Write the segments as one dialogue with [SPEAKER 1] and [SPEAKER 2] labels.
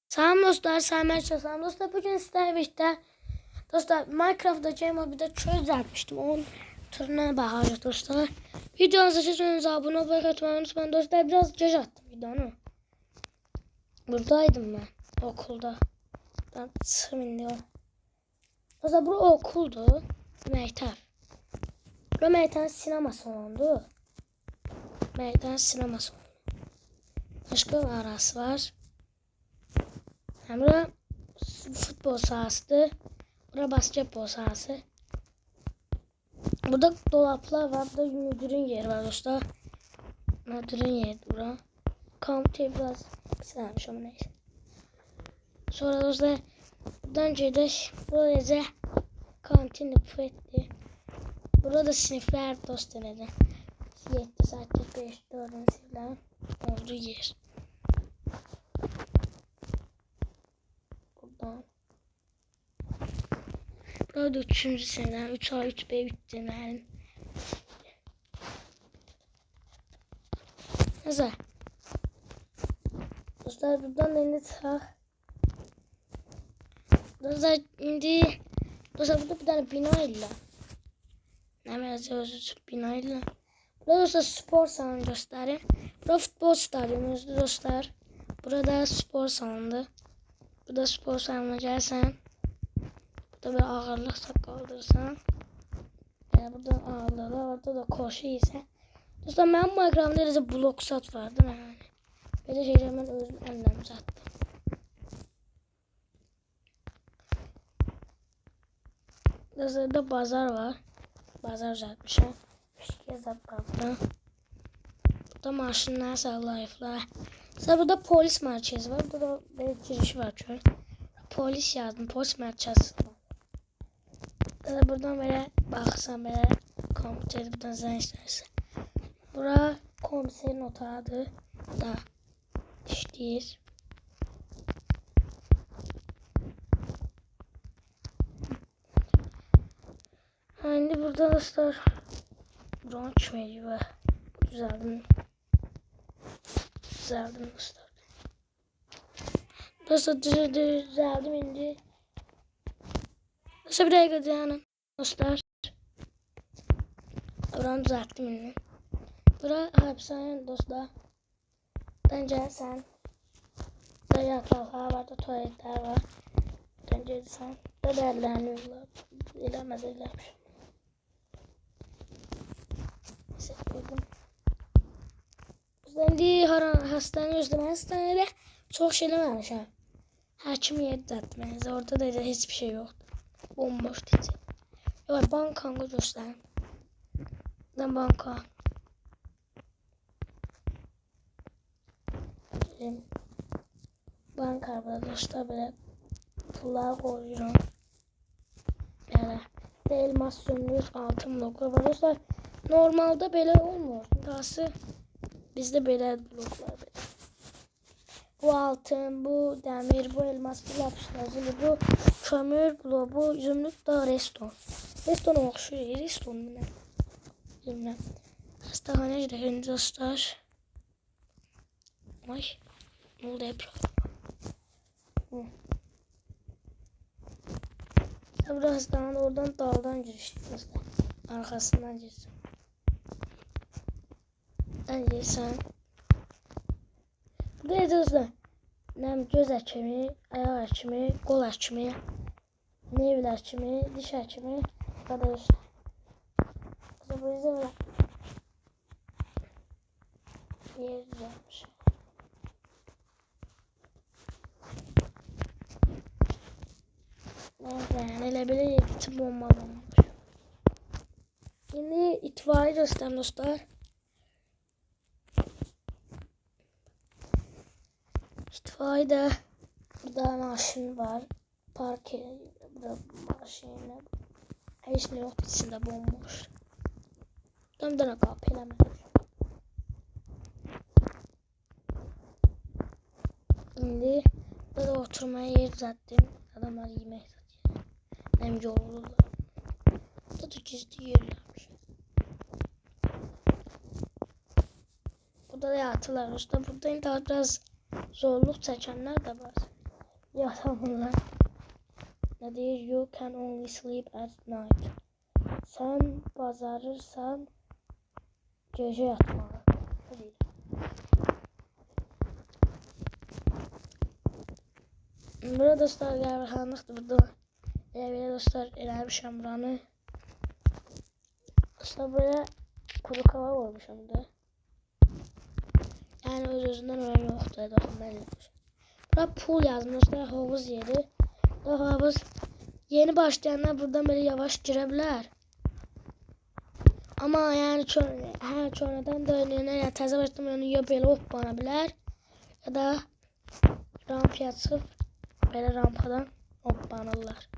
[SPEAKER 1] Salam dostlar, salam dostlar. Bugün sizlerle birlikte dostlar Minecraft'da J-Mobile'de çöl yapmıştım. Onun turuna bakacağız dostlar. Videonuza çizmeniz abone olmayı unutmayın dostlar. Biraz caj attım videonu. Buradaydım ben okulda. Ben sığım diyor. Dostlar bu okuldu. Mektep. Bu mektep sinema salonu. Mektep sinema salonu. Başka bir arası var. Bura futbol sahası. Bura basketbol sahası. Burada dolaplar var. Burada müdürün yeri var dostlar. Müdürün yeri bura. Kampte biraz kısalmış ama neyse. Sonra dostlar buradan gedək. Böylece kantin etti. Burada sınıflar dostlar dedi. 7 saat 5 4 sınıflar olduğu yer. Buradan. Burada 3. sınıflar 3A 3B 3 sınıfların. Neyse. Dostlar buradan indi çıxaq. Dostlar indi. Dostlar burada bir tane bina ile. Ne yazıyoruz bina ile. Burada dostlar spor salonu gösterir. Burada futbol stadyumumuzdu dostlar. Burada spor salonu. Burada spor salonuna gelsen. Burada böyle ağırlık kaldırırsan. Yani burada ağırlığı var. Orada da koşu ise. Dostlar ben Minecraft'da eləcə blok sat vardı yani. Böyle şeyler ben özüm elimden uzattım. Burada bazar var. Bazar uzatmışım. Fişkiye zaptı. Burada maşınlar sallayıflar. Sonra burada polis merkezi var. Burada da böyle girişi var şöyle. Polis yazdım. Polis merkezi var. Buradan böyle baksan böyle kompüteri buradan zənclərsə. Bura komiserin otağıdır. Da işləyir. Şimdi burada dostlar buranın çömeli var. Düzeldim dostlar. Dostlar düzeldim indi. Dostlar bir dakika dayanın dostlar. Buranı düzelttim indi. Bura hapishane dostlar. Bence sen burada yataklar var da tuvaletler var. Bence sen de değerleniyorlar. İlemez eylemiş. Hissetmedim. Şimdi hastane özlem hastanede çok şey dememişim. Hakim yeri düzeltmeniz. Orada da hiçbir şey yoktu. Bomboş dedi. Yok bankanı göstereyim. Ben banka. Banka arkadaşlar böyle pullar koyuyorum. Yani elmas sömürüyoruz altın bloklar var dostlar. Normalde böyle olmuyor. Daha bizde böyle bloklar böyle. Bu altın, bu demir, bu elmas, bu lapis lazuli, bu kömür, bu zümrüt da reston. Reston oxşuyor. Reston mu ne? Bilmem. Hastaneye gidelim dostlar. Ay. Ne oldu hep? Burada hastanede oradan dağdan giriştik dostlar. Arkasından girsin. Bence sen. Burada dostlar. Göz həkimi, ayaq həkimi, qol həkimi, nevl həkimi, diş həkimi, arkadaşlar. Bu yüzden böyle yer düzelmiş. Neyse yani elə belə yedisi bombalanmış. Şimdi itfaiye göstereyim dostlar. İtfaiyede burada maşın var. Park burada maşinle. Hiç ne yok içinde bomboş. Döndüğüne kapı eləmədim. Şimdi burada oturmaya yer düzelttim. Adamlar yemek satıyor. Hem yorulurlar. Burada da gizli yerlermiş. Burada da yatılar. Burada daha biraz zorluk çekenler de var. yatamırlar. Ne deyir? You can only sleep at night. Sen bazarırsan gece yatmalı. Ne deyir? Burada dostlar qəbirxanlıqdır burada. Belə dostlar eləmişəm buranı. Dostlar buraya kuru kava koymuşam da. Yani öz-özündən öyle yoxdur. Baxın mən eləmişəm. Burada pool yazmış dostlar, havuz yeri. Bu havuz yeni başlayanlar buradan böyle yavaş girebilir. Ama yani her sonradan da önüne ya təzə başlamayan ya belə hoplanabilir ya da rampaya çıxıb belə rampadan hoplanırlar.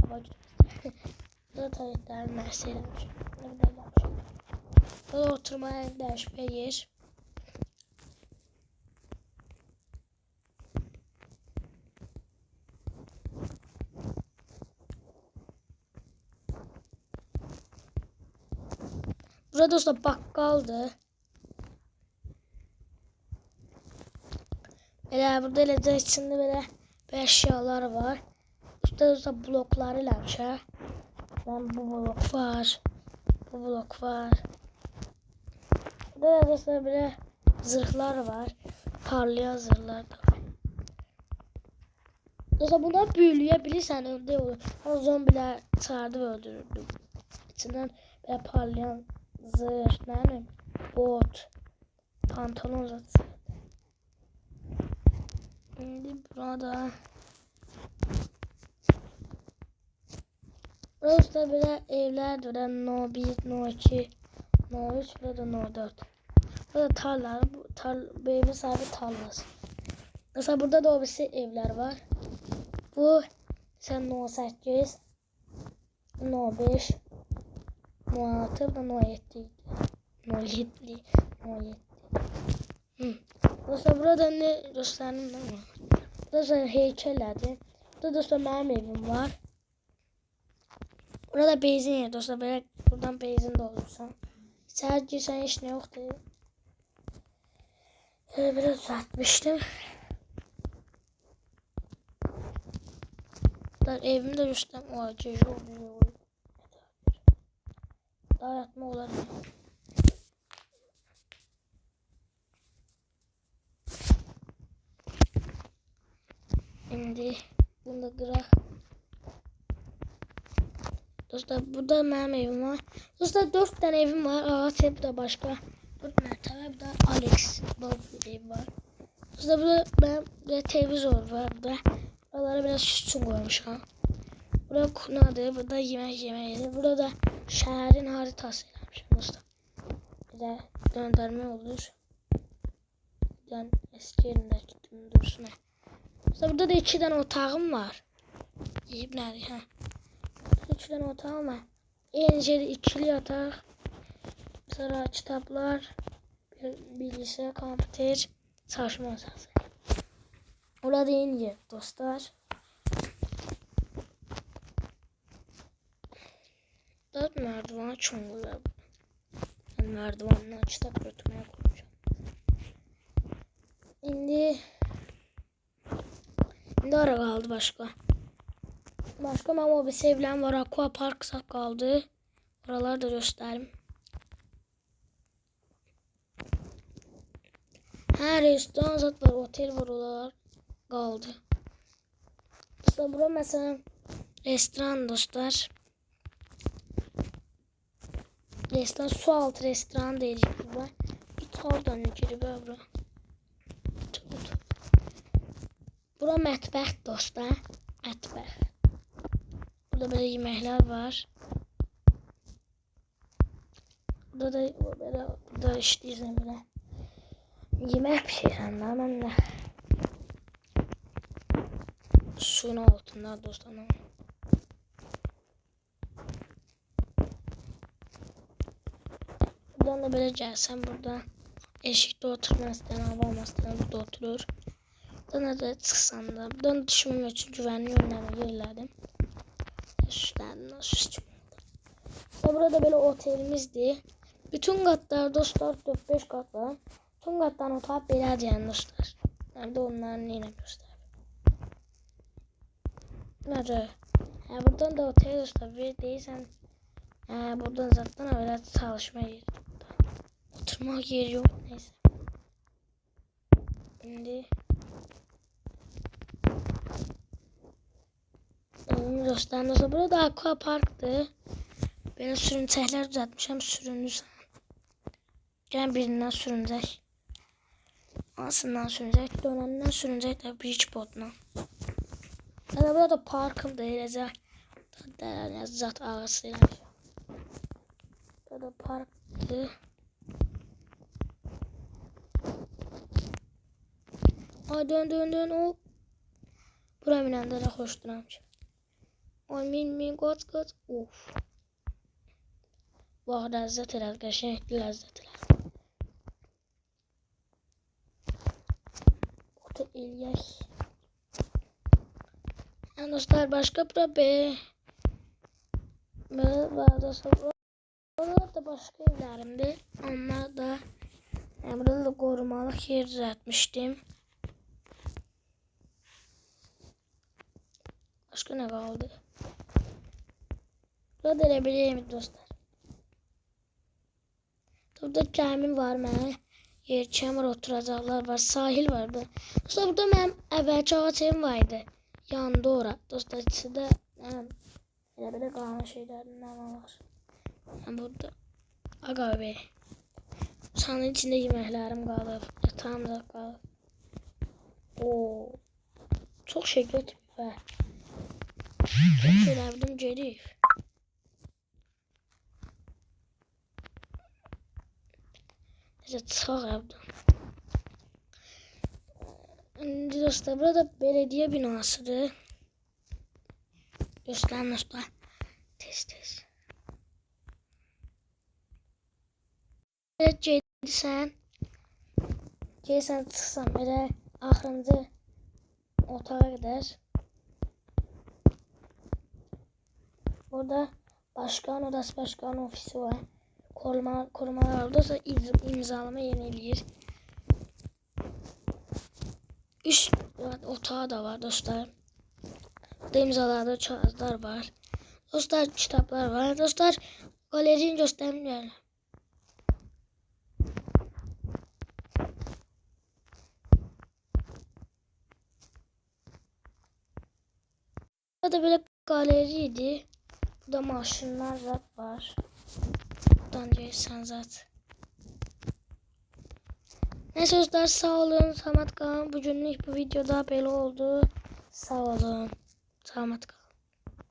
[SPEAKER 1] Hava güzel. Burada tuvaletlerin mersi eləmiş. Burada oturmaya dəyişmə yer. Burada dostlar bakkaldı. Burada eləcə içində belə eşyalar var. Üstdə dostlar blokları eləmişə. Bu blok var. Bu blok var. Burada dostlar belə zırhlar var. Parlayan zırhlar da var. Dostlar bunlar büyüləyebilirsən, öldü olur. Zombiler çağırdı ve öldürürdü. İçindən belə parlayan zırh, nə bilim, bot, pantolon zaten. Şimdi burada burada belə evlər var. No 1, no 2, no 3, burada no 4. Burada tarla, bu evin sahibi tarlası. Mesela burada da o birisi evler var. Bu sen no 8, no 5, no 6, bu no 7. No 7, no 7. Dostlar burada ne dostlarım ne var? Dostlar heykellerdi. Burada dostlar benim evim var. Burada benzin yer dostlar. Böyle buradan benzin doldursan. Sadece sen hiç ne yoktu. Biraz uzatmıştım. Evimde üstten o acı oluyor. Daha yatma olabilir. Şimdi bunu da kırak. Dostlar burada benim evim var. Dostlar 4 tane evim var. Ağaç ev de başka. 4 mertebe bir de Alex Bob ev var. Dostlar burada benim televizor var burada. Buralara biraz sütun koymuşam. Burada kunadır. Burada yemek yemeğidir. Burada da şehrin haritası yapmışım dostlar. Bir de döndürme olur. Ben eski yerinde gittim dursun. Burada da 2 tane otağım var. Yiyip nerede ha? 3 tane otağım var. En şeyde ikili yatak. Sonra kitaplar, bilgisayar, kompüter, çalışma masası. Orada yeni yer dostlar. 4 merdiven çuğurlar. Ben merdivenle kitap götürmeye koyacağım. Şimdi ara kaldı başka. Başka ben o bir sevilen var. Aqua Park kaldı. Oraları da göstereyim. Her restoran zaten var. Otel var, oralar kaldı. Dostlar bura mesela restoran dostlar. Restoran, su altı restoran değil burada. Git oradan girip bura. Bura mətbəx dostlar. Mətbəx. Burada böyle yemekler var. Burada da böyle burada işləyirsən belə. Yemək pişirsən də mən də. Suyun altında dostlar. Buradan da böyle gəlsən burada eşikdə oturmaq istəyən, hava almaq istəyən burada oturur. Buradan da çıxsan da, buradan düşməm üçün güvənli yönlərini yerlədim. Süslədim, süslədim. Burada böyle otelimizdi. Bütün katlar dostlar 4-5 kat var. Son katdan otağı belədir yəni dostlar. Nerede onların yine göster. Nerede? Ha, buradan da otaya dostlar bir değilsen buradan zaten öyle çalışma yeri. Oturmak yeri yok neyse. Şimdi dostlar burada aqua parktı. Ben sürüntüler düzeltmişim süründüysen. Gelen birinden sürünecek. Aslından sürünecek. Dönenden sürünecek de beach boat'la. Yani burada parkım da eləcək. Yani zat ağasıyla. Burada parktı. Ay dön o. Buraya minəndə də xoş duramcım. Ay min qoç. Of. Vaxt ləzzət elədi. Qəşəngli ləzzət elədi. Otur eləyək. Yani dostlar başka bir burada da başka evlerimde onlar da burada da korumalık yer düzeltmiştim. Başka ne kaldı? Burada da bileyim dostlar. Burada kəmin var mənə. Yer çamur oturacaqlar var. Sahil vardı. Dostlar burada mənim əvvəlki ağac evim vardı. Yandı ora. Dostlar içində elə belə qalan şeylərdən var. Burada aga be. Çanın içində yeməklərim qalıb. Yatağım da qalıb. Oo. Çox şey götürüb və çox şeylərdim gedib. Necə çıxaq evdən. Şimdi dostlar burada belediye binasıdır. Göstərin dostlar. Tez. Evet gelirsən çıxsam elə axırıncı otağa qədər. Burada başkan odası, başkan ofisi var. Korumalar oradasa imzalama yeni eləyir. Üst otağı da var dostlar. Burada imzalarda kağıtlar var. Dostlar kitaplar var. Dostlar galeriyi göstermiyorum. Burada böyle galeriydi. Burada maşınlar var. Buradan gelirsen zaten. Neyse dostlar sağ olun. Selamat kalın. Bugünlük bu videoda böyle oldu. Sağ olun. Selamat kalın.